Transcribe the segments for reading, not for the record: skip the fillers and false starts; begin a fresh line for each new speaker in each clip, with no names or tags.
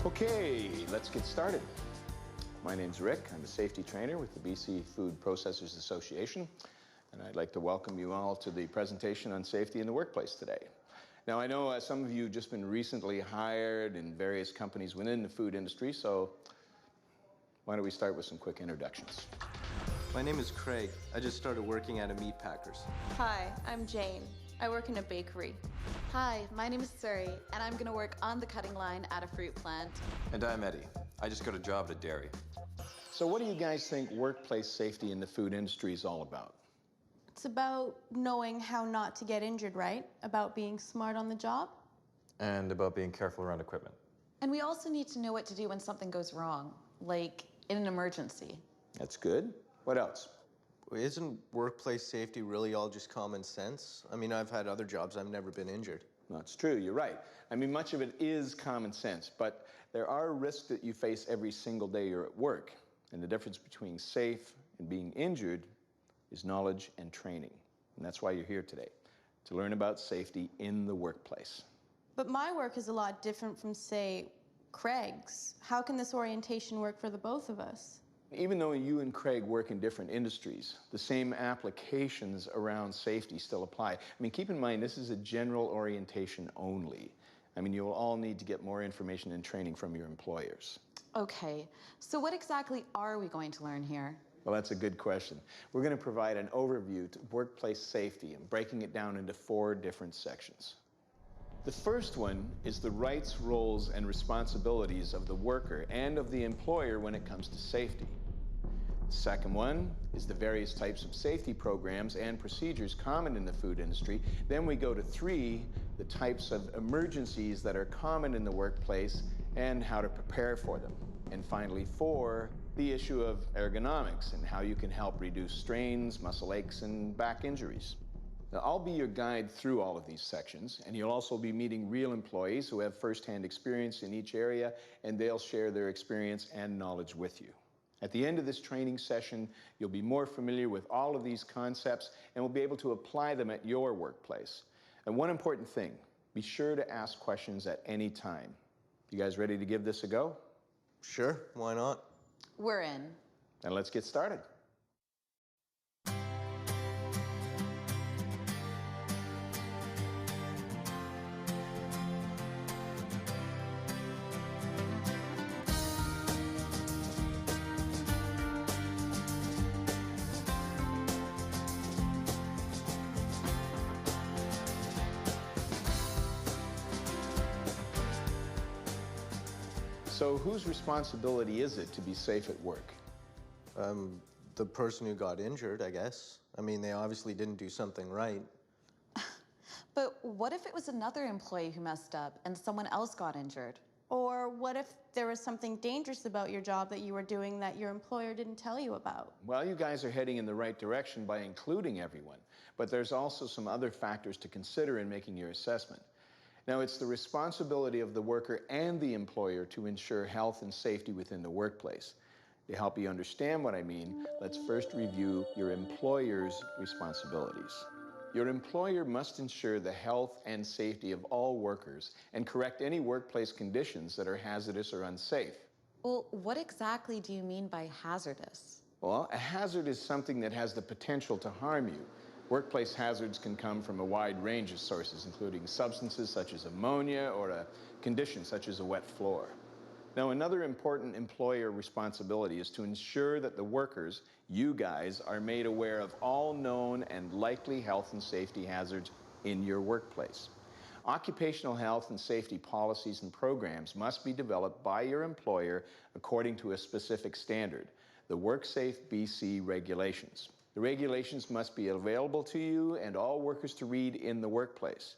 Okay, let's get started. My name's Rick. I'm a safety trainer with the BC Food Processors Association, and I'd like to welcome you all to the presentation on safety in the workplace today. Now, I know some of you have just been recently hired in various companies within the food industry, so why don't we start with some quick introductions.
My name is Craig. I just started working at a meat packers.
Hi, I'm Jane. I work in a bakery.
Hi, my name is Suri, and I'm gonna work on the cutting line at a fruit plant.
And I'm Eddie. I just got a job at a dairy.
So what do you guys think workplace safety in the food industry is all about?
It's about knowing how not to get injured, right? About being smart on the job.
And about being careful around equipment.
And we also need to know what to do when something goes wrong, like in an emergency.
That's good. What else?
Isn't workplace safety really all just common sense? I mean, I've had other jobs, I've never been injured.
That's true, you're right. I mean, much of it is common sense, but there are risks that you face every single day you're at work. And the difference between safe and being injured is knowledge and training. And that's why you're here today, to learn about safety in the workplace.
But my work is a lot different from, say, Craig's. How can this orientation work for the both of us?
Even though you and Craig work in different industries, the same applications around safety still apply. I mean, keep in mind, this is a general orientation only. I mean, you'll all need to get more information and training from your employers.
Okay, so what exactly are we going to learn here?
Well, that's a good question. We're going to provide an overview to workplace safety and breaking it down into 4 different sections. The first one is the rights, roles, and responsibilities of the worker and of the employer when it comes to safety. The second one is the various types of safety programs and procedures common in the food industry. Then we go to 3, the types of emergencies that are common in the workplace and how to prepare for them. And finally, 4, the issue of ergonomics and how you can help reduce strains, muscle aches, and back injuries. Now, I'll be your guide through all of these sections, and you'll also be meeting real employees who have firsthand experience in each area, and they'll share their experience and knowledge with you. At the end of this training session, you'll be more familiar with all of these concepts and will be able to apply them at your workplace. And one important thing, be sure to ask questions at any time. You guys ready to give this a go?
Sure, why not?
We're in.
Then let's get started. So whose responsibility is it to be safe at work?
The person who got injured, I guess. I mean, they obviously didn't do something right.
But what if it was another employee who messed up and someone else got injured?
Or what if there was something dangerous about your job that you were doing that your employer didn't tell you about?
Well, you guys are heading in the right direction by including everyone, but there's also some other factors to consider in making your assessment. Now, it's the responsibility of the worker and the employer to ensure health and safety within the workplace. To help you understand what I mean, let's first review your employer's responsibilities. Your employer must ensure the health and safety of all workers and correct any workplace conditions that are hazardous or unsafe.
Well, what exactly do you mean by hazardous?
Well, a hazard is something that has the potential to harm you. Workplace hazards can come from a wide range of sources, including substances such as ammonia or a condition such as a wet floor. Now, another important employer responsibility is to ensure that the workers, you guys, are made aware of all known and likely health and safety hazards in your workplace. Occupational health and safety policies and programs must be developed by your employer according to a specific standard, the WorkSafe BC regulations. The regulations must be available to you and all workers to read in the workplace.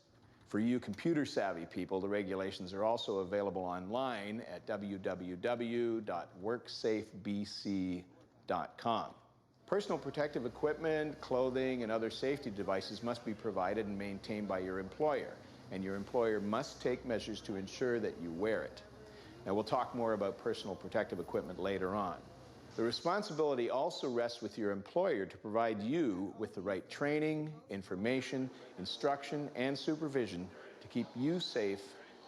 For you computer-savvy people, the regulations are also available online at www.worksafebc.com. Personal protective equipment, clothing, and other safety devices must be provided and maintained by your employer, and your employer must take measures to ensure that you wear it. Now, we'll talk more about personal protective equipment later on. The responsibility also rests with your employer to provide you with the right training, information, instruction, and supervision to keep you safe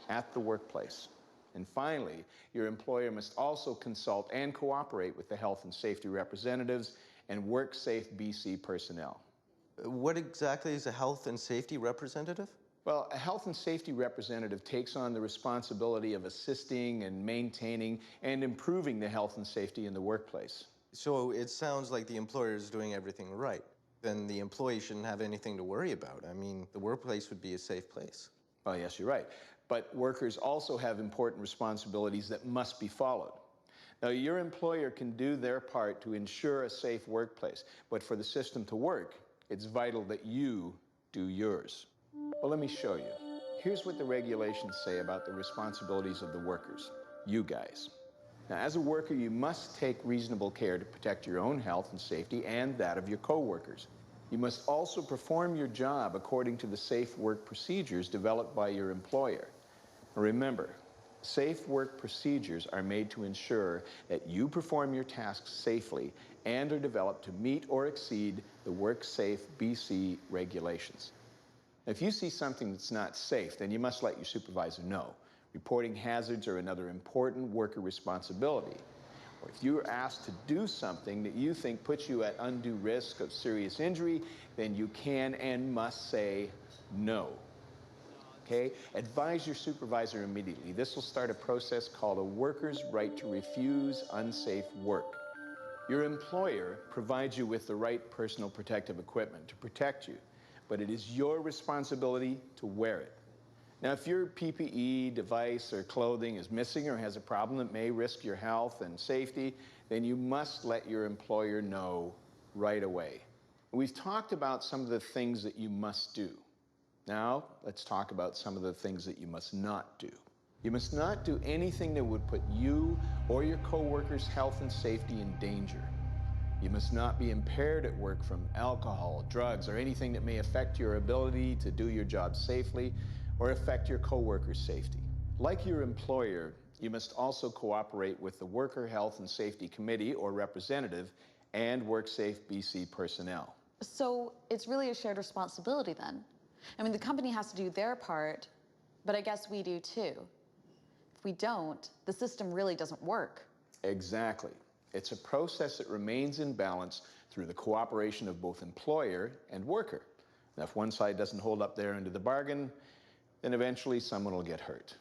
at the workplace. And finally, your employer must also consult and cooperate with the health and safety representatives and WorkSafe BC personnel.
What exactly is a health and safety representative?
Well, a health and safety representative takes on the responsibility of assisting and maintaining and improving the health and safety in the workplace.
So it sounds like the employer is doing everything right. Then the employee shouldn't have anything to worry about. I mean, the workplace would be a safe place.
Well, yes, you're right. But workers also have important responsibilities that must be followed. Now, your employer can do their part to ensure a safe workplace, but for the system to work, it's vital that you do yours. Well, let me show you. Here's what the regulations say about the responsibilities of the workers, you guys. Now, as a worker, you must take reasonable care to protect your own health and safety and that of your coworkers. You must also perform your job according to the safe work procedures developed by your employer. Now, remember, safe work procedures are made to ensure that you perform your tasks safely and are developed to meet or exceed the WorkSafe BC regulations. If you see something that's not safe, then you must let your supervisor know. Reporting hazards are another important worker responsibility. Or if you are asked to do something that you think puts you at undue risk of serious injury, then you can and must say no. Okay? Advise your supervisor immediately. This will start a process called a worker's right to refuse unsafe work. Your employer provides you with the right personal protective equipment to protect you, but it is your responsibility to wear it. Now, if your PPE device or clothing is missing or has a problem that may risk your health and safety, then you must let your employer know right away. We've talked about some of the things that you must do. Now, let's talk about some of the things that you must not do. You must not do anything that would put you or your coworkers' health and safety in danger. You must not be impaired at work from alcohol, drugs, or anything that may affect your ability to do your job safely or affect your coworkers' safety. Like your employer, you must also cooperate with the Worker Health and Safety Committee or representative and WorkSafe BC personnel.
So it's really a shared responsibility then. I mean, the company has to do their part, but I guess we do too. If we don't, the system really doesn't work.
Exactly. It's a process that remains in balance through the cooperation of both employer and worker. Now, if one side doesn't hold up their end of the bargain, then eventually someone will get hurt.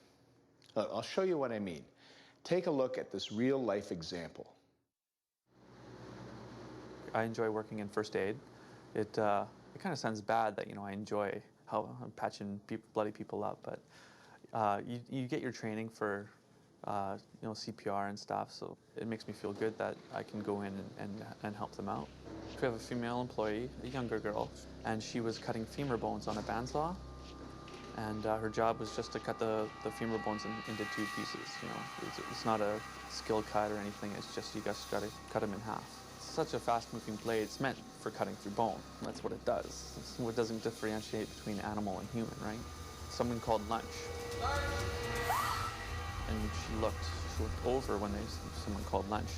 I'll show you what I mean. Take a look at this real-life example.
I enjoy working in first aid. It kind of sounds bad that, I enjoy patching bloody people up, but you get your training for CPR and stuff, so it makes me feel good that I can go in and help them out. We have a female employee, a younger girl, and she was cutting femur bones on a bandsaw, and her job was just to cut the femur bones into two pieces. It's not a skill cut or anything, it's just you just got to cut them in half. It's such a fast-moving blade, it's meant for cutting through bone. That's what it does. It's what doesn't differentiate between animal and human, right? Someone called lunch. And she looked over when someone called lunch.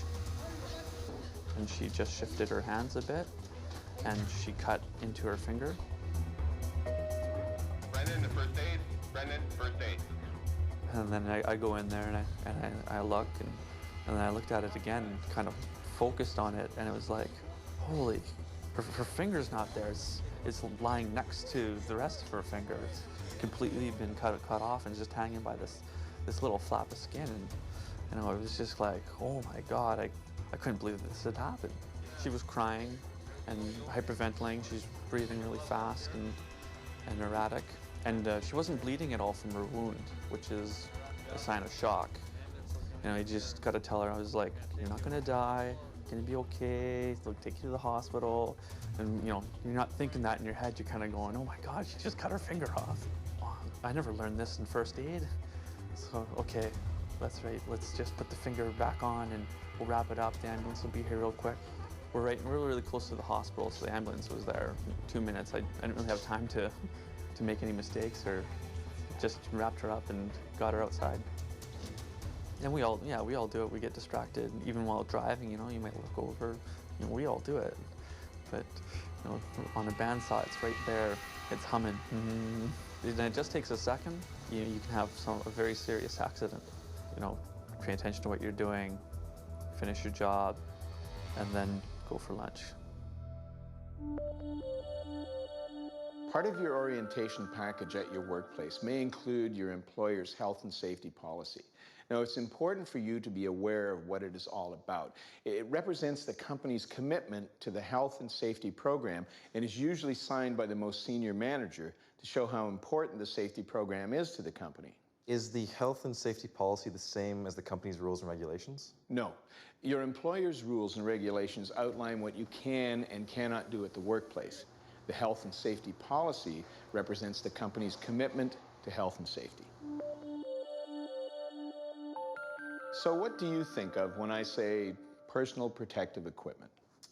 And she just shifted her hands a bit, and she cut into her finger.
Brendan, the first aid. Brendan, first aid.
And then I go in there and I look, and then I looked at it again and kind of focused on it, and it was like, holy, her finger's not there. It's lying next to the rest of her finger. It's completely been cut off and it's just hanging by this little flap of skin, and it was just like, oh my God, I couldn't believe this had happened. She was crying and hyperventilating. She's breathing really fast and erratic, and she wasn't bleeding at all from her wound, which is a sign of shock. You just got to tell her, I was like, you're not gonna die, you're gonna be okay, they'll take you to the hospital, and you're not thinking that in your head, you're kind of going, oh my God, she just cut her finger off. I never learned this in first aid. So, okay, that's right. Let's just put the finger back on and we'll wrap it up. The ambulance will be here real quick. We're really close to the hospital, so the ambulance was there in 2 minutes. I didn't really have time to make any mistakes, or just wrapped her up and got her outside. And we all do it. We get distracted. Even while driving, you might look over. We all do it. But, on a bandsaw, it's right there. It's humming. And it just takes a second. You can have a very serious accident. you know, pay attention to what you're doing, finish your job, and then go for lunch.
Part of your orientation package at your workplace may include your employer's health and safety policy. Now, it's important for you to be aware of what it is all about. It represents the company's commitment to the health and safety program and is usually signed by the most senior manager to show how important the safety program is to the company.
Is the health and safety policy the same as the company's rules and regulations?
No. Your employer's rules and regulations outline what you can and cannot do at the workplace. The health and safety policy represents the company's commitment to health and safety. So what do you think of when I say personal protective equipment?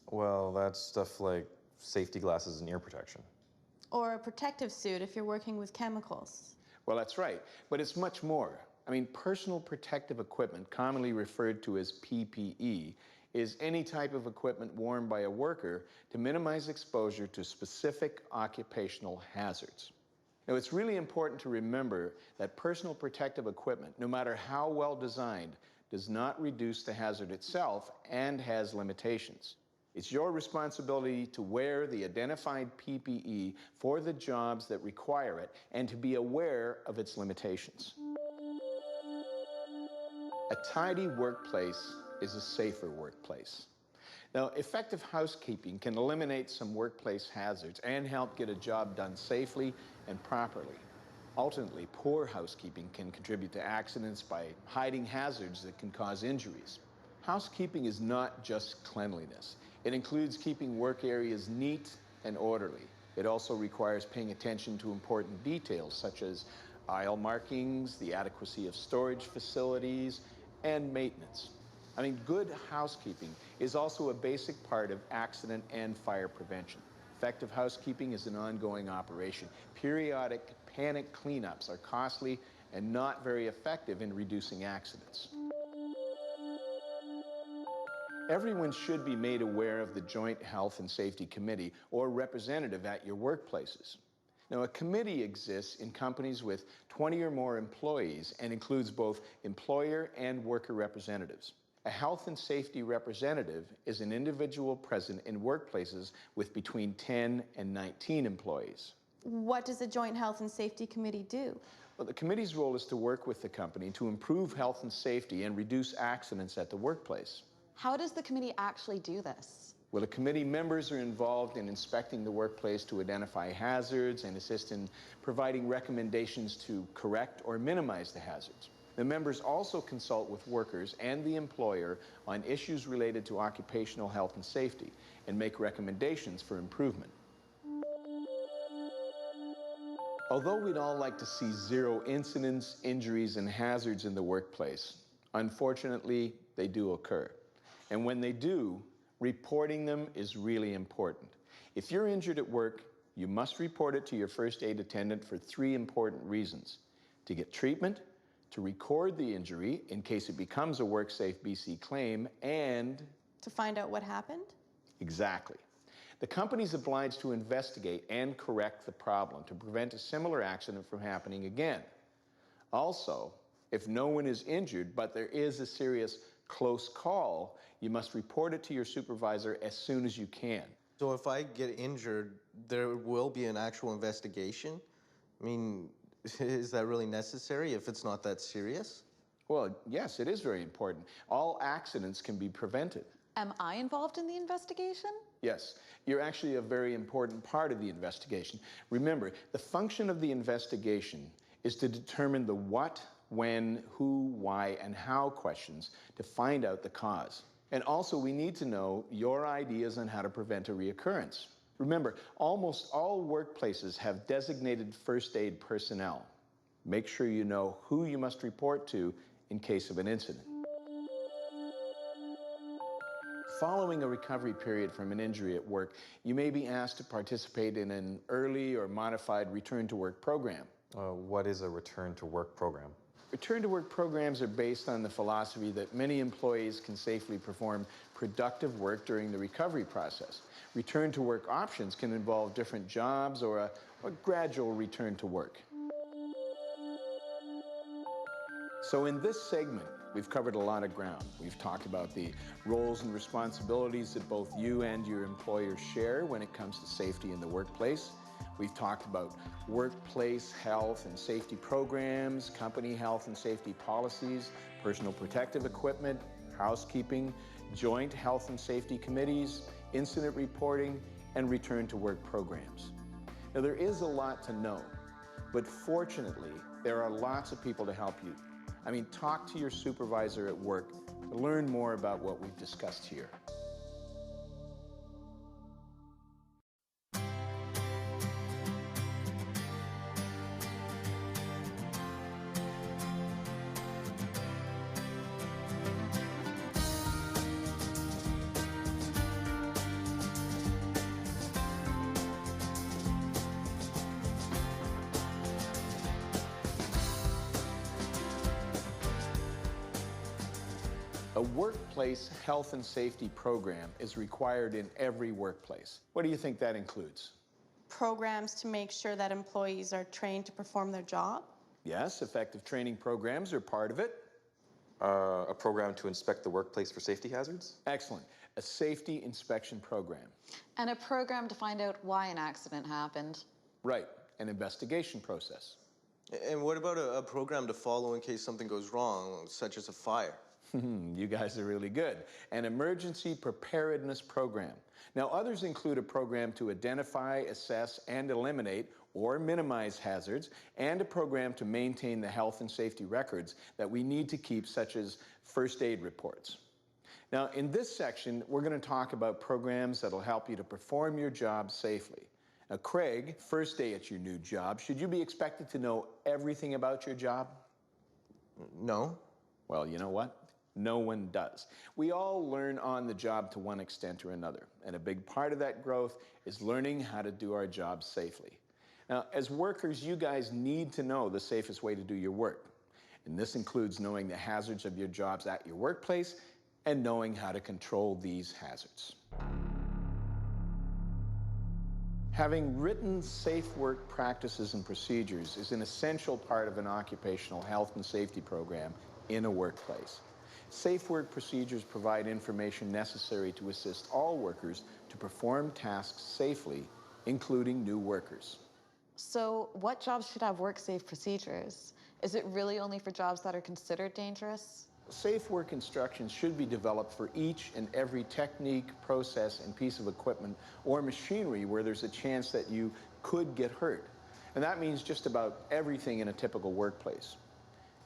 Well, that's stuff like safety glasses and ear protection.
Or a protective suit if you're working with chemicals.
Well, that's right, but it's much more. I mean, personal protective equipment, commonly referred to as PPE, is any type of equipment worn by a worker to minimize exposure to specific occupational hazards. Now, it's really important to remember that personal protective equipment, no matter how well designed, does not reduce the hazard itself and has limitations. It's your responsibility to wear the identified PPE for the jobs that require it and to be aware of its limitations. A tidy workplace is a safer workplace. Now, effective housekeeping can eliminate some workplace hazards and help get a job done safely and properly. Ultimately, poor housekeeping can contribute to accidents by hiding hazards that can cause injuries. Housekeeping is not just cleanliness. It includes keeping work areas neat and orderly. It also requires paying attention to important details such as aisle markings, the adequacy of storage facilities, and maintenance. I mean, good housekeeping is also a basic part of accident and fire prevention. Effective housekeeping is an ongoing operation. Periodic panic cleanups are costly and not very effective in reducing accidents. Everyone should be made aware of the Joint Health and Safety Committee or representative at your workplaces. Now, a committee exists in companies with 20 or more employees and includes both employer and worker representatives. A health and safety representative is an individual present in workplaces with between 10 and 19 employees.
What does the Joint Health and Safety Committee do?
Well, the committee's role is to work with the company to improve health and safety and reduce accidents at the workplace.
How does the committee actually do this?
Well, the committee members are involved in inspecting the workplace to identify hazards and assist in providing recommendations to correct or minimize the hazards. The members also consult with workers and the employer on issues related to occupational health and safety and make recommendations for improvement. Although we'd all like to see zero incidents, injuries, and hazards in the workplace, unfortunately, they do occur. And when they do, reporting them is really important. If you're injured at work, you must report it to your first aid attendant for 3 important reasons: to get treatment, to record the injury in case it becomes a WorkSafe BC claim, and
To find out what happened?
exactly. The company's obliged to investigate and correct the problem to prevent a similar accident from happening again. Also, if no one is injured, but there is a serious close call, you must report it to your supervisor as soon as you can.
So if I get injured, there will be an actual investigation? I mean, is that really necessary if it's not that serious?
Well, yes, it is very important. All accidents can be prevented.
Am I involved in the investigation?
Yes, you're actually a very important part of the investigation. Remember, the function of the investigation is to determine the what, when, who, why, and how questions to find out the cause. And also, we need to know your ideas on how to prevent a reoccurrence. Remember, almost all workplaces have designated first aid personnel. Make sure you know who you must report to in case of an incident. Following a recovery period from an injury at work, you may be asked to participate in an early or modified return-to-work program.
What is a return-to-work program?
Return-to-work programs are based on the philosophy that many employees can safely perform productive work during the recovery process. Return-to-work options can involve different jobs or a gradual return to work. So in this segment, we've covered a lot of ground. We've talked about the roles and responsibilities that both you and your employer share when it comes to safety in the workplace. We've talked about workplace health and safety programs, company health and safety policies, personal protective equipment, housekeeping, joint health and safety committees, incident reporting, and return to work programs. Now, there is a lot to know, but fortunately, there are lots of people to help you. I mean, talk to your supervisor at work to learn more about what we've discussed here. A workplace health and safety program is required in every workplace. What do you think that includes?
Programs to make sure that employees are trained to perform their job.
Yes, effective training programs are part of it.
A program to inspect the workplace for safety hazards?
Excellent. A safety inspection program.
And a program to find out why an accident happened.
Right, an investigation process.
And what about a program to follow in case something goes wrong, such as a fire?
You guys are really good. An emergency preparedness program. Now, others include a program to identify, assess, and eliminate or minimize hazards, and a program to maintain the health and safety records that we need to keep, such as first aid reports. Now, in this section, we're going to talk about programs that'll help you to perform your job safely. Now, Craig, first day at your new job, should you be expected to know everything about your job?
No.
Well, you know what? No one does. We all learn on the job to one extent or another, and a big part of that growth is learning how to do our jobs safely. Now, as workers, you guys need to know the safest way to do your work, and this includes knowing the hazards of your jobs at your workplace and knowing how to control these hazards. Having written safe work practices and procedures is an essential part of an occupational health and safety program in a workplace. Safe work procedures provide information necessary to assist all workers to perform tasks safely, including new workers.
So what jobs should have work-safe procedures? Is it really only for jobs that are considered dangerous?
Safe work instructions should be developed for each and every technique, process, and piece of equipment or machinery where there's a chance that you could get hurt. And that means just about everything in a typical workplace.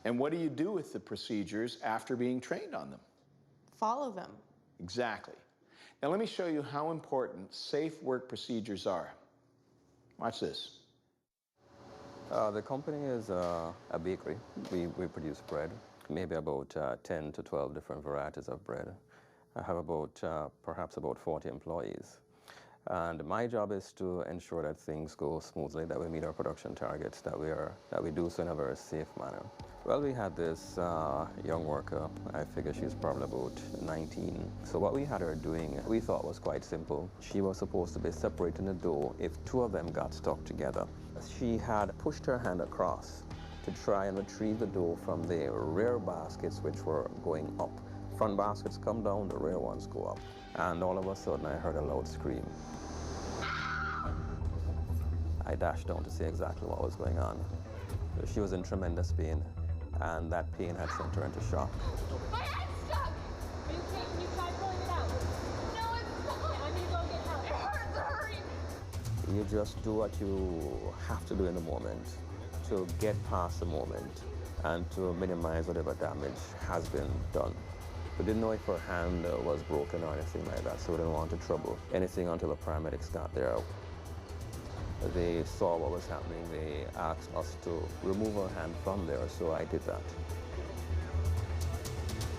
And what do you do with the procedures after being trained on them?
Follow them.
Exactly. Now let me show you how important safe work procedures are. Watch this.
The company is a bakery. We produce bread, maybe about 10 to 12 different varieties of bread. I have about perhaps about 40 employees. And my job is to ensure that things go smoothly, that we meet our production targets, that we do so in a very safe manner. Well, we had this young worker. I figure she's probably about 19. So what we had her doing, we thought was quite simple. She was supposed to be separating the dough if two of them got stuck together. She had pushed her hand across to try and retrieve the dough from the rear baskets, which were going up. Front baskets come down, the rear ones go up. And all of a sudden, I heard a loud scream. I dashed down to see exactly what was going on. She was in tremendous pain, and that pain had sent her into shock.
My head's stuck! Are you okay? Can you try pulling it out? No, it's fine. I'm gonna go get help. It hurts. Hurry!
You just do what you have to do in the moment to get past the moment and to minimize whatever damage has been done. We didn't know if her hand was broken or anything like that, so we didn't want to trouble anything until the paramedics got there. They saw what was happening. They asked us to remove her hand from there, so I did that.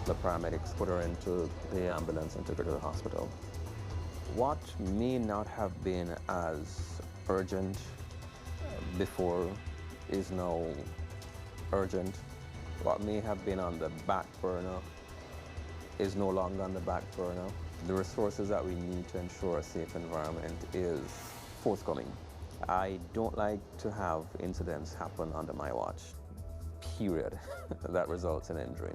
The paramedics put her into the ambulance and took her to the hospital. What may not have been as urgent before is now urgent. What may have been on the back burner is no longer on the back burner. The resources that we need to ensure a safe environment is forthcoming. I don't like to have incidents happen under my watch. period, that results in injury.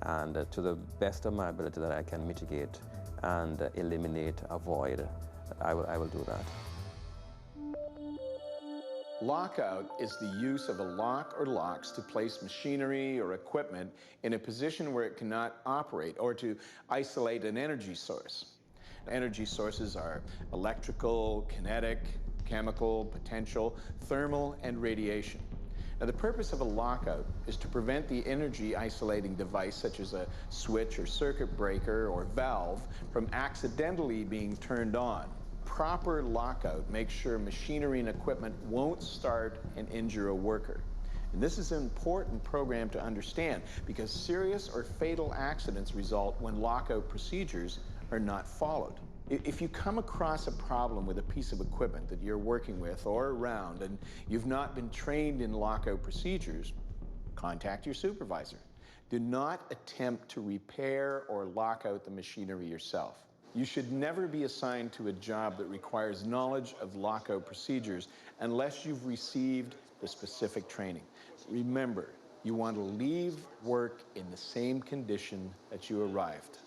And to the best of my ability that I can mitigate and eliminate, avoid, I will do that.
Lockout is the use of a lock or locks to place machinery or equipment in a position where it cannot operate, or to isolate an energy source. Energy sources are electrical, kinetic, chemical, potential, thermal, and radiation. Now, the purpose of a lockout is to prevent the energy isolating device, such as a switch or circuit breaker or valve, from accidentally being turned on. Proper lockout makes sure machinery and equipment won't start and injure a worker. And this is an important program to understand, because serious or fatal accidents result when lockout procedures are not followed. If you come across a problem with a piece of equipment that you're working with or around and you've not been trained in lockout procedures, contact your supervisor. Do not attempt to repair or lock out the machinery yourself. You should never be assigned to a job that requires knowledge of lockout procedures unless you've received the specific training. Remember, you want to leave work in the same condition that you arrived.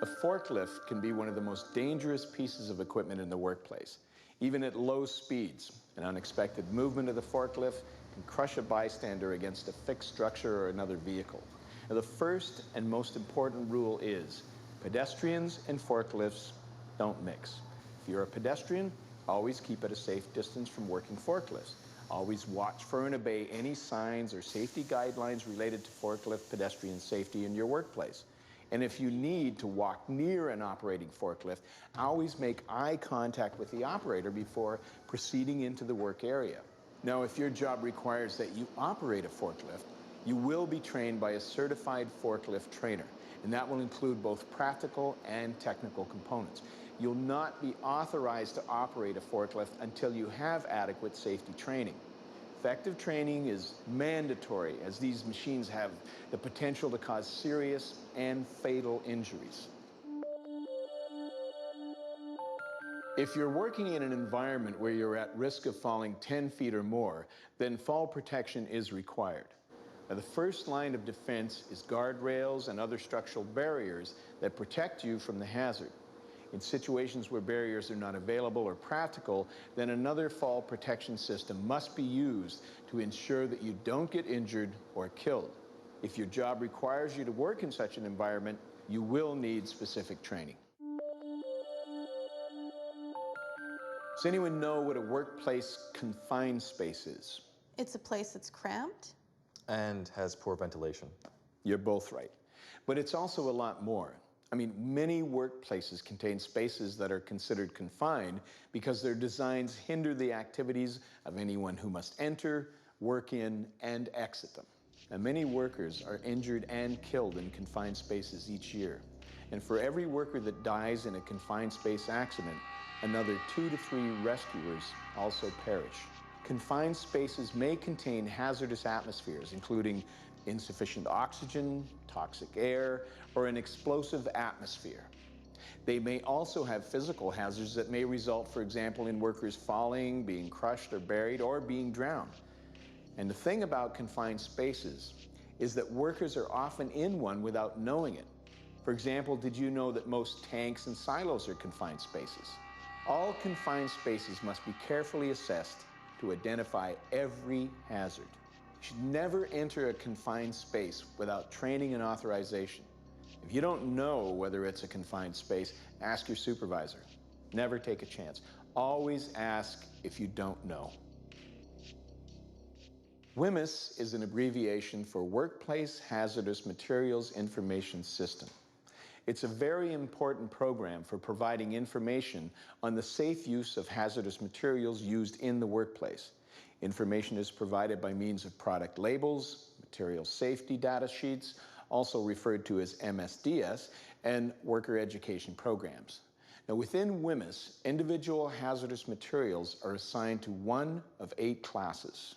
A forklift can be one of the most dangerous pieces of equipment in the workplace. Even at low speeds, an unexpected movement of the forklift can crush a bystander against a fixed structure or another vehicle. Now, the first and most important rule is pedestrians and forklifts don't mix. If you're a pedestrian, always keep at a safe distance from working forklifts. Always watch for and obey any signs or safety guidelines related to forklift pedestrian safety in your workplace. And if you need to walk near an operating forklift, always make eye contact with the operator before proceeding into the work area. Now, if your job requires that you operate a forklift, you will be trained by a certified forklift trainer, and that will include both practical and technical components. You'll not be authorized to operate a forklift until you have adequate safety training. Effective training is mandatory, as these machines have the potential to cause serious and fatal injuries. If you're working in an environment where you're at risk of falling 10 feet or more, then fall protection is required. Now, the first line of defense is guardrails and other structural barriers that protect you from the hazard. In situations where barriers are not available or practical, then another fall protection system must be used to ensure that you don't get injured or killed. If your job requires you to work in such an environment, you will need specific training. Does anyone know what a workplace confined space is?
It's a place that's cramped.
And has poor ventilation.
You're both right. But it's also a lot more. I mean, many workplaces contain spaces that are considered confined because their designs hinder the activities of anyone who must enter, work in, and exit them. And many workers are injured and killed in confined spaces each year. And for every worker that dies in a confined space accident, another 2 to 3 rescuers also perish. Confined spaces may contain hazardous atmospheres, including insufficient oxygen, toxic air, or an explosive atmosphere. They may also have physical hazards that may result, for example, in workers falling, being crushed or buried, or being drowned. And the thing about confined spaces is that workers are often in one without knowing it. For example, did you know that most tanks and silos are confined spaces? All confined spaces must be carefully assessed to identify every hazard. You should never enter a confined space without training and authorization. If you don't know whether it's a confined space, ask your supervisor. Never take a chance. Always ask if you don't know. WHMIS is an abbreviation for Workplace Hazardous Materials Information System. It's a very important program for providing information on the safe use of hazardous materials used in the workplace. Information is provided by means of product labels, material safety data sheets, also referred to as MSDS, and worker education programs. Now, within WHMIS, individual hazardous materials are assigned to one of 8 classes.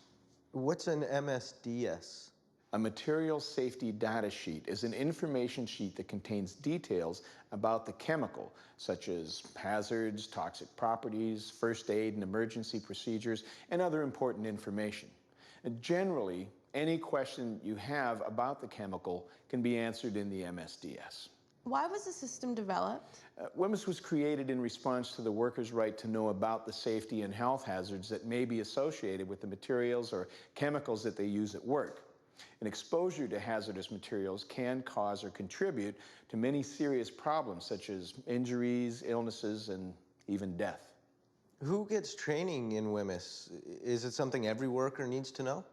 What's an MSDS?
A material safety data sheet is an information sheet that contains details about the chemical, such as hazards, toxic properties, first aid and emergency procedures, and other important information. And generally, any question you have about the chemical can be answered in the MSDS.
Why was the system developed?
WMIS was created in response to the workers' right to know about the safety and health hazards that may be associated with the materials or chemicals that they use at work. And exposure to hazardous materials can cause or contribute to many serious problems such as injuries, illnesses, and even death.
Who gets training in WMIS? Is it something every worker needs to know?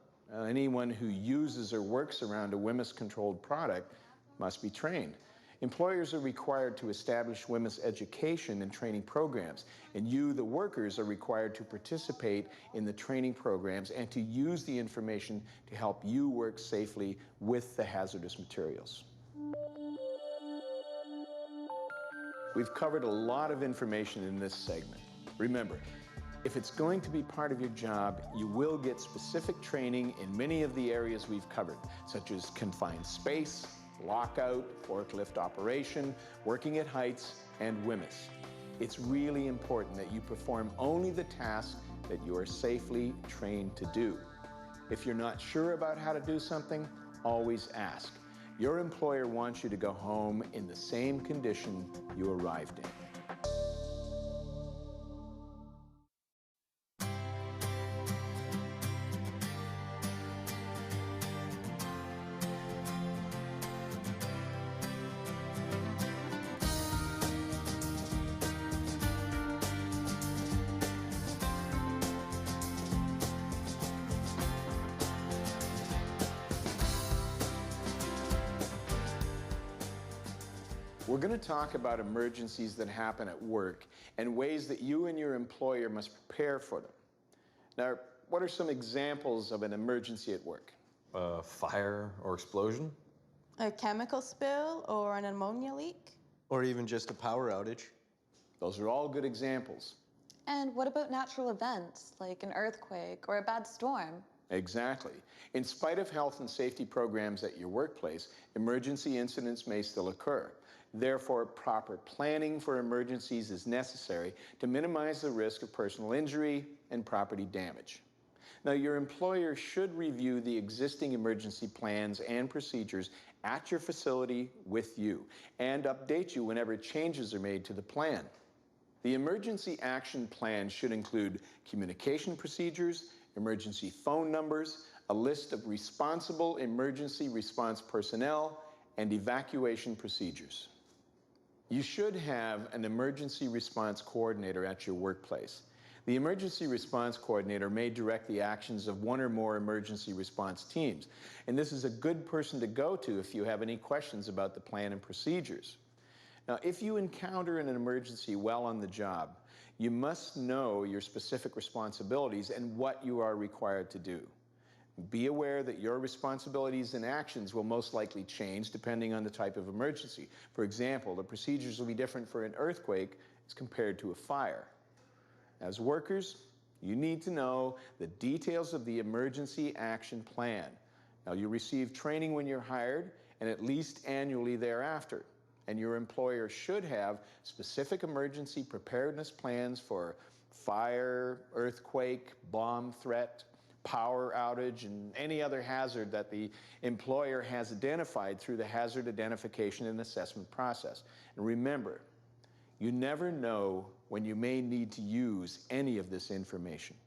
Anyone who uses or works around a WMIS-controlled product must be trained. Employers are required to establish WMIS education and training programs, and you, the workers, are required to participate in the training programs and to use the information to help you work safely with the hazardous materials. We've covered a lot of information in this segment. Remember, if it's going to be part of your job, you will get specific training in many of the areas we've covered, such as confined space, lockout, forklift operation, working at heights, and WMIS. It's really important that you perform only the tasks that you are safely trained to do. If you're not sure about how to do something, always ask. Your employer wants you to go home in the same condition you arrived in. We're going to talk about emergencies that happen at work and ways that you and your employer must prepare for them. Now, what are some examples of an emergency at work?
Fire or explosion?
A chemical spill or an ammonia leak?
Or even just a power outage?
Those are all good examples.
And what about natural events, like an earthquake or a bad storm?
Exactly. In spite of health and safety programs at your workplace, emergency incidents may still occur. Therefore, proper planning for emergencies is necessary to minimize the risk of personal injury and property damage. Now, your employer should review the existing emergency plans and procedures at your facility with you and update you whenever changes are made to the plan. The emergency action plan should include communication procedures, emergency phone numbers, a list of responsible emergency response personnel, and evacuation procedures. You should have an emergency response coordinator at your workplace. The emergency response coordinator may direct the actions of one or more emergency response teams, and this is a good person to go to if you have any questions about the plan and procedures. Now, if you encounter an emergency while on the job, you must know your specific responsibilities and what you are required to do. Be aware that your responsibilities and actions will most likely change depending on the type of emergency. For example, the procedures will be different for an earthquake as compared to a fire. As workers, you need to know the details of the emergency action plan. Now, you receive training when you're hired and at least annually thereafter. And your employer should have specific emergency preparedness plans for fire, earthquake, bomb threat, power outage, and any other hazard that the employer has identified through the hazard identification and assessment process. And remember, you never know when you may need to use any of this information.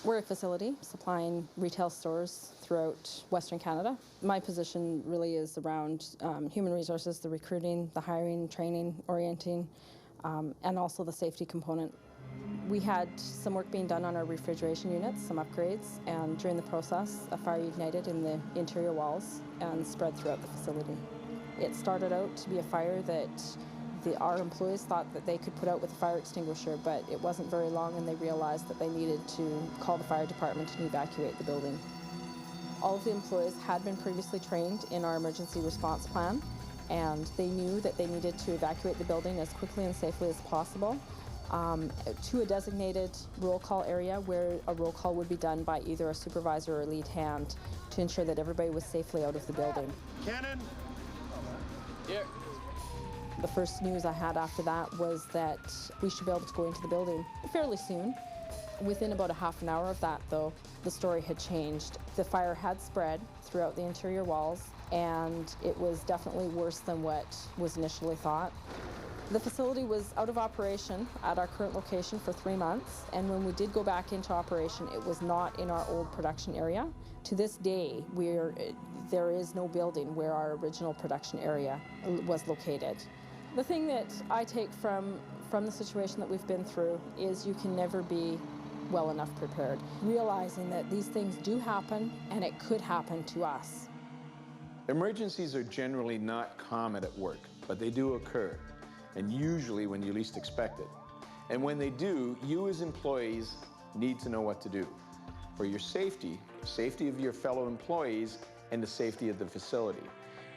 We're a facility supplying retail stores throughout Western Canada. My position really is around human resources, the recruiting, the hiring, training, orienting, and also the safety component. We had some work being done on our refrigeration units, some upgrades, and during the process, a fire ignited in the interior walls and spread throughout the facility. It started out to be a fire that our employees thought that they could put out with a fire extinguisher, but it wasn't very long and they realized that they needed to call the fire department and evacuate the building. All of the employees had been previously trained in our emergency response plan, and they knew that they needed to evacuate the building as quickly and safely as possible to a designated roll call area where a roll call would be done by either a supervisor or lead hand to ensure that everybody was safely out of the building.
Cannon. Here.
The first news I had after that was that we should be able to go into the building fairly soon. Within about a half an hour of that, though, the story had changed. The fire had spread throughout the interior walls, and it was definitely worse than what was initially thought. The facility was out of operation at our current location for 3 months, and when we did go back into operation, it was not in our old production area. To this day, there is no building where our original production area was located. The thing that I take from the situation that we've been through is you can never be well enough prepared. Realizing that these things do happen, and it could happen to us.
Emergencies are generally not common at work, but they do occur, and usually when you least expect it. And when they do, you as employees need to know what to do for your safety, safety of your fellow employees, and the safety of the facility.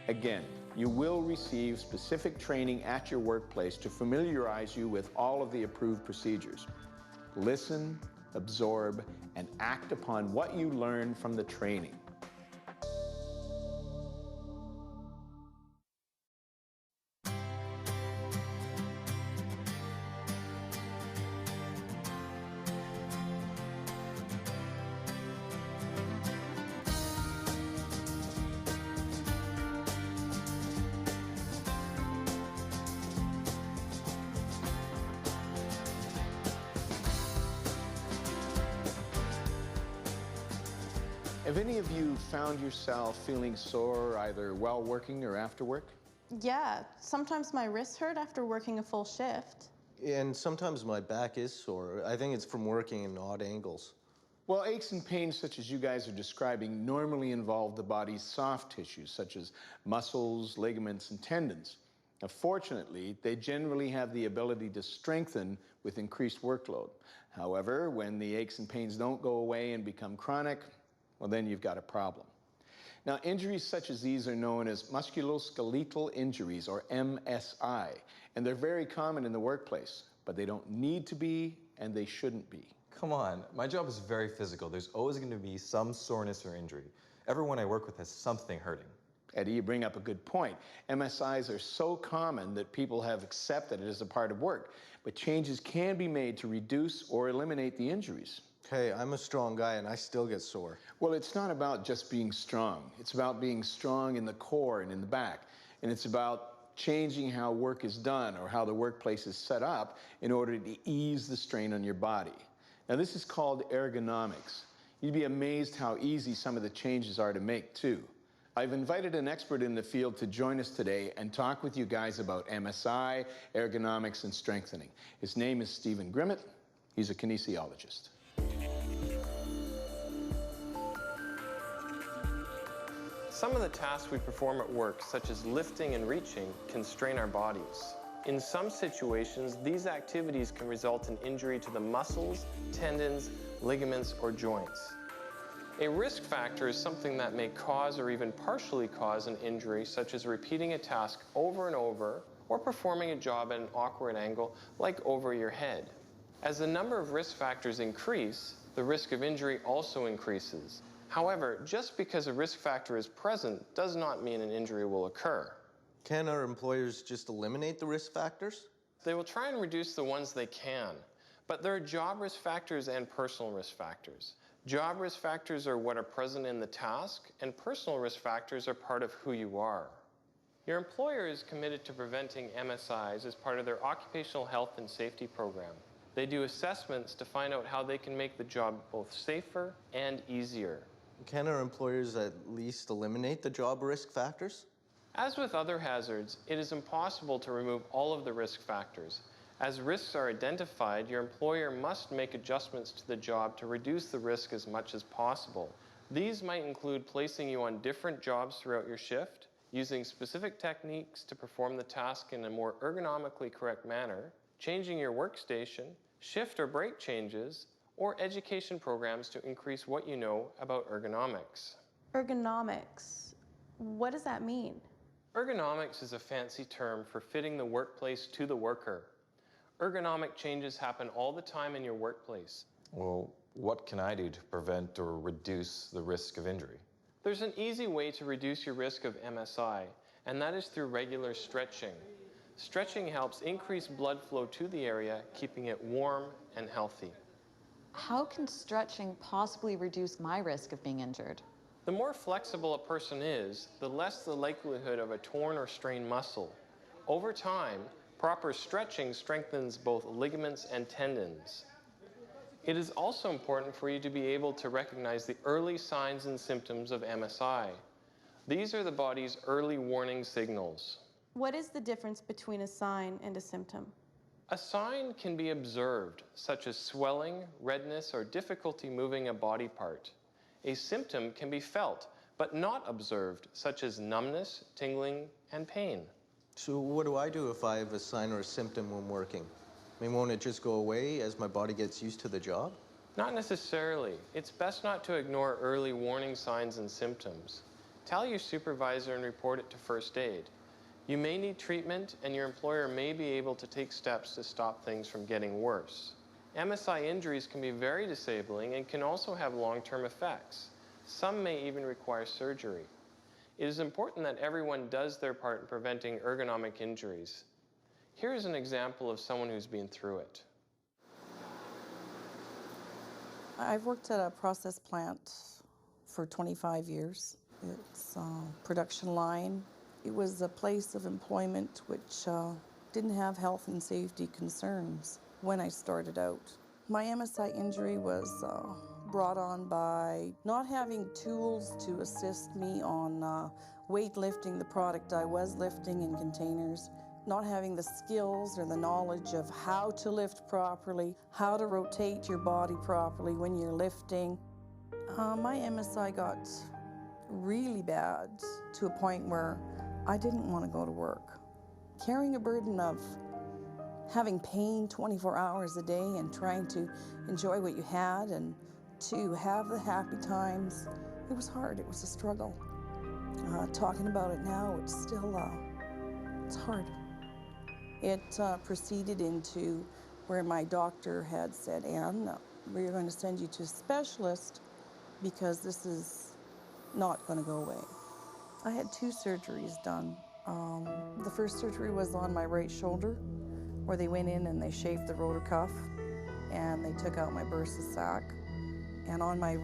Again, you will receive specific training at your workplace to familiarize you with all of the approved procedures. Listen, absorb, and act upon what you learn from the training. Have any of you found yourself feeling sore either while working or after work?
Yeah, sometimes my wrists hurt after working a full shift.
And sometimes my back is sore. I think it's from working in odd angles.
Well, aches and pains such as you guys are describing normally involve the body's soft tissues, such as muscles, ligaments, and tendons. Now, fortunately, they generally have the ability to strengthen with increased workload. However, when the aches and pains don't go away and become chronic, well, then you've got a problem. Now, injuries such as these are known as musculoskeletal injuries, or MSI, and they're very common in the workplace, but they don't need to be, and they shouldn't be.
Come on, my job is very physical. There's always going to be some soreness or injury. Everyone I work with has something hurting.
Eddie, you bring up a good point. MSIs are so common that people have accepted it as a part of work, but changes can be made to reduce or eliminate the injuries.
Hey, I'm a strong guy and I still get sore.
Well, it's not about just being strong. It's about being strong in the core and in the back. And it's about changing how work is done or how the workplace is set up in order to ease the strain on your body. Now, this is called ergonomics. You'd be amazed how easy some of the changes are to make, too. I've invited an expert in the field to join us today and talk with you guys about MSI, ergonomics, and strengthening. His name is Stephen Grimmett. He's a kinesiologist.
Some of the tasks we perform at work, such as lifting and reaching, can strain our bodies. In some situations, these activities can result in injury to the muscles, tendons, ligaments, or joints. A risk factor is something that may cause or even partially cause an injury, such as repeating a task over and over, or performing a job at an awkward angle, like over your head. As the number of risk factors increase, the risk of injury also increases. However, just because a risk factor is present does not mean an injury will occur.
Can our employers just eliminate the risk factors?
They will try and reduce the ones they can, but there are job risk factors and personal risk factors. Job risk factors are what are present in the task, and personal risk factors are part of who you are. Your employer is committed to preventing MSIs as part of their occupational health and safety program. They do assessments to find out how they can make the job both safer and easier.
Can our employers at least eliminate the job risk factors?
As with other hazards, it is impossible to remove all of the risk factors. As risks are identified, your employer must make adjustments to the job to reduce the risk as much as possible. These might include placing you on different jobs throughout your shift, using specific techniques to perform the task in a more ergonomically correct manner, changing your workstation, shift or break changes, or education programs to increase what you know about ergonomics.
Ergonomics, what does that mean?
Ergonomics is a fancy term for fitting the workplace to the worker. Ergonomic changes happen all the time in your workplace.
Well, what can I do to prevent or reduce the risk of injury?
There's an easy way to reduce your risk of MSI, and that is through regular stretching. Stretching helps increase blood flow to the area, keeping it warm and healthy.
How can stretching possibly reduce my risk of being injured?
The more flexible a person is, the less the likelihood of a torn or strained muscle. Over time, proper stretching strengthens both ligaments and tendons. It is also important for you to be able to recognize the early signs and symptoms of MSI. These are the body's early warning signals.
What is the difference between a sign and a symptom?
A sign can be observed, such as swelling, redness, or difficulty moving a body part. A symptom can be felt, but not observed, such as numbness, tingling, and pain.
So what do I do if I have a sign or a symptom when working? I mean, won't it just go away as my body gets used to the job?
Not necessarily. It's best not to ignore early warning signs and symptoms. Tell your supervisor and report it to first aid. You may need treatment, and your employer may be able to take steps to stop things from getting worse. MSI injuries can be very disabling and can also have long-term effects. Some may even require surgery. It is important that everyone does their part in preventing ergonomic injuries. Here is an example of someone who's been through it.
I've worked at a process plant for 25 years. It's a production line. It was a place of employment which didn't have health and safety concerns when I started out. My MSI injury was brought on by not having tools to assist me on weightlifting the product I was lifting in containers, not having the skills or the knowledge of how to lift properly, how to rotate your body properly when you're lifting. My MSI got really bad to a point where I didn't want to go to work. Carrying a burden of having pain 24 hours a day and trying to enjoy what you had and to have the happy times, it was hard, it was a struggle. Talking about it now, it's still, it's hard. It proceeded into where my doctor had said, Anne, we're going to send you to a specialist because this is not going to go away. I had 2 surgeries done. The first surgery was on my right shoulder, where they went in and they shaved the rotor cuff and they took out my bursa sac. And on my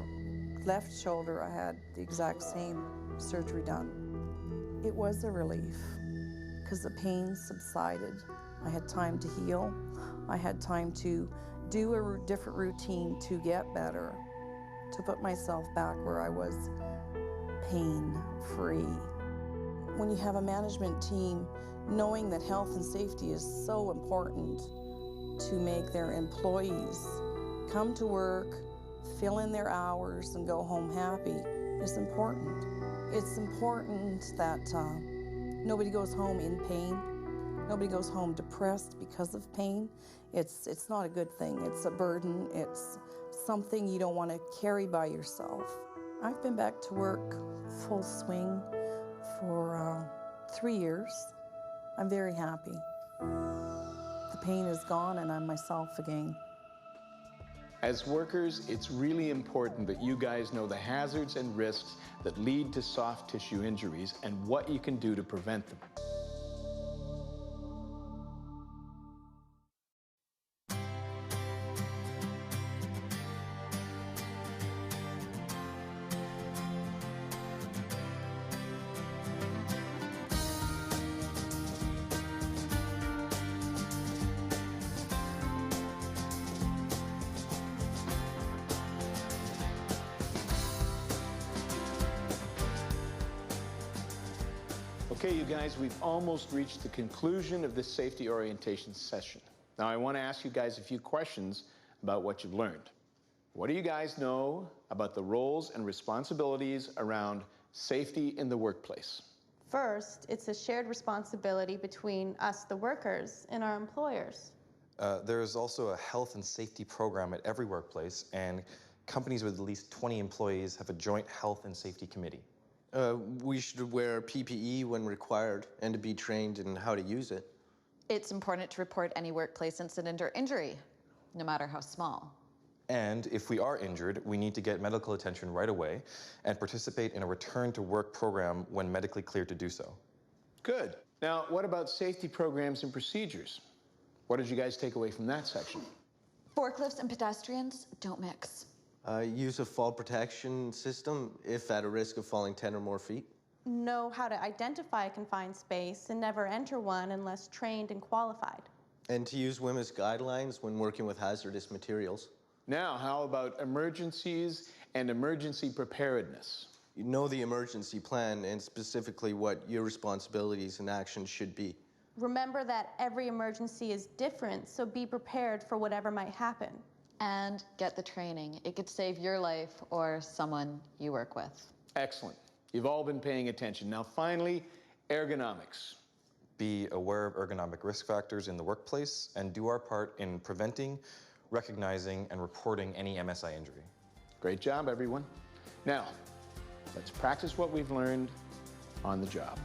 left shoulder, I had the exact same surgery done. It was a relief because the pain subsided. I had time to heal. I had time to do a different routine to get better, to put myself back where I was pain-free. When you have a management team, knowing that health and safety is so important to make their employees come to work, fill in their hours, and go home happy is important. It's important that nobody goes home in pain. Nobody goes home depressed because of pain. It's not a good thing. It's a burden. It's something you don't want to carry by yourself. I've been back to work full swing for 3 years. I'm very happy. The pain is gone and I'm myself again.
As workers, it's really important that you guys know the hazards and risks that lead to soft tissue injuries and what you can do to prevent them. Okay, you guys, we've almost reached the conclusion of this safety orientation session. Now, I want to ask you guys a few questions about what you've learned. What do you guys know about the roles and responsibilities around safety in the workplace?
First, it's a shared responsibility between us, the workers, and our employers.
There is also a health and safety program at every workplace, and companies with at least 20 employees have a joint health and safety committee.
We should wear PPE when required and to be trained in how to use it.
It's important to report any workplace incident or injury, no matter how small.
And if we are injured, we need to get medical attention right away and participate in a return to work program when medically cleared to do so.
Good. Now, what about safety programs and procedures? What did you guys take away from that section?
Forklifts and pedestrians don't mix.
Use a fall protection system if at a risk of falling 10 or more feet.
Know how to identify a confined space and never enter one unless trained and qualified.
And to use WHMIS guidelines when working with hazardous materials.
Now, how about emergencies and emergency preparedness?
You know the emergency plan and specifically what your responsibilities and actions should be.
Remember that every emergency is different, so be prepared for whatever might happen.
And get the training. It could save your life or someone you work with.
Excellent. You've all been paying attention. Now, finally, ergonomics.
Be aware of ergonomic risk factors in the workplace and do our part in preventing, recognizing, and reporting any MSI injury.
Great job, everyone. Now, let's practice what we've learned on the job.